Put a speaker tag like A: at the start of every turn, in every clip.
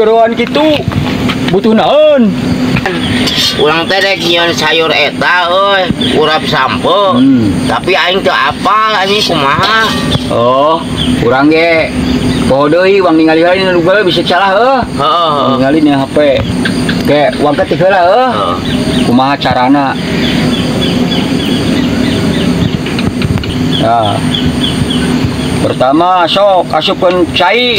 A: geroan gitu butuh naon?
B: Urang teh rek nyieun sayur eta euy, urap sampo. Tapi aing teu apal anjing kumaha.
A: Oh, urang ge poho deui wang ningali heula nu Google bisa salah
B: Heeh.
A: ningali nih HP. Ge wang ketik heula kumaha carana. Ya. Pertama sok asupkeun cai.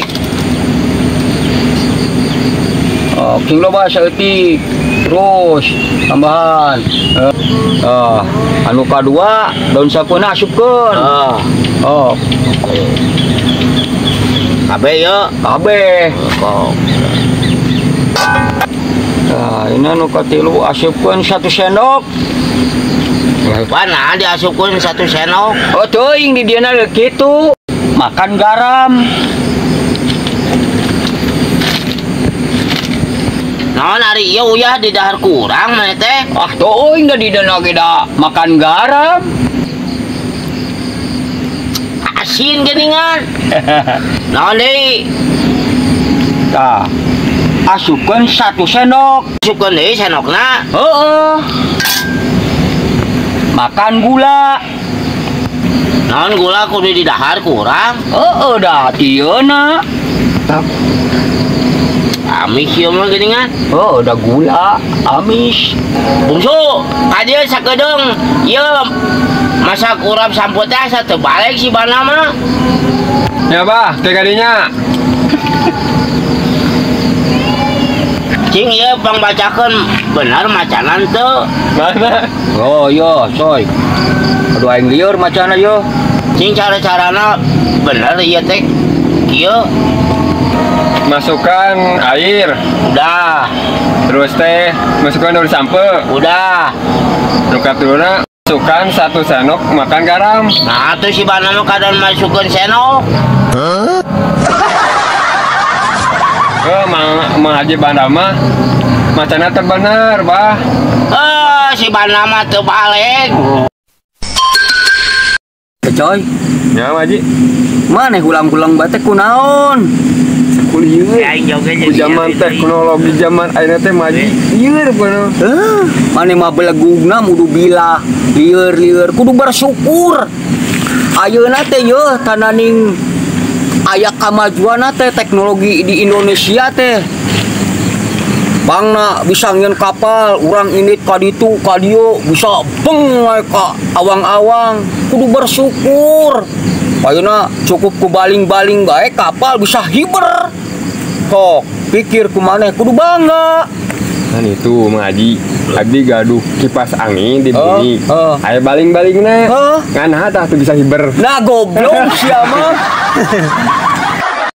A: King loba saeutik. Terus tambahan anu kadua daun sapeuna asupkeun.
B: Kabe ye.
A: Kabe. Nah, ini anu katilu asupkeun 1 sendok.
B: Pana diasupkeun 1 sendok.
A: Oh teuing di dieu na kitu. Makan garam.
B: Naon ari ieu uyah di dahar kurang mah teh?
A: Ah teuing da di dana ge da makan garam.
B: Asin geuningan. Naon deui?
A: Tah. Asupkeun 1 sendok.
B: Asupkeun deui sendokna.
A: Heeh. Makan gula.
B: Naon gula kudu di dahar kurang?
A: Heeh dah tieuna.
B: Amis ieu mah geuningan.
A: Oh, udah gula, amis.
B: Bungsu, kadieu sakedeung ieu masak urap sampo teh asa teu balik si bana mah.
C: Ya bah, teh kadinya.
B: Cing ieu pangbacakeun bener macanan teu?
C: Mana?
A: Oh iya, coy. Aduh aing lieur macana yo.
B: Cing cara-carana bener ieu teh. Kieu
C: Masukkan air,
B: udah,
C: terus teh masukkan daun sampe,
B: udah.
C: nukat dulu masukkan 1 sendok makan garam.
B: Nah tuh si bana mah kadang masukkeun sendok.
C: Mang Haji Banda mah macana terbener, bah.
B: Si bana mah teu balik.
A: Coy.
C: Ya, Mang Haji.
A: Mana hulang-hulang batek kunaon?
C: Kuliah.
B: Ya joget
C: Zaman teknologi zaman ayeuna teh maju. Lieur bener.
A: Mane mah belegugna mudu bilah, lieur-lieur kudu bersyukur. Ayeuna teh yeuh tananing aya kamajuan teh teknologi di Indonesia teh. Bangna bisa ngieun kapal, urang init ka ditu ka dieu bisa beng wae ka awang-awang. Kudu bersyukur. Ayeuna cukup ku baling-baling bae kapal bisa hiber. Kok pikir kumaneh kudu bangga.
C: Kan itu Mang Haji, abdi gaduh kipas angin di bumi. Aya baling-balingna. Nganaha tah teu bisa hiber.
A: Nah goblok sia mah.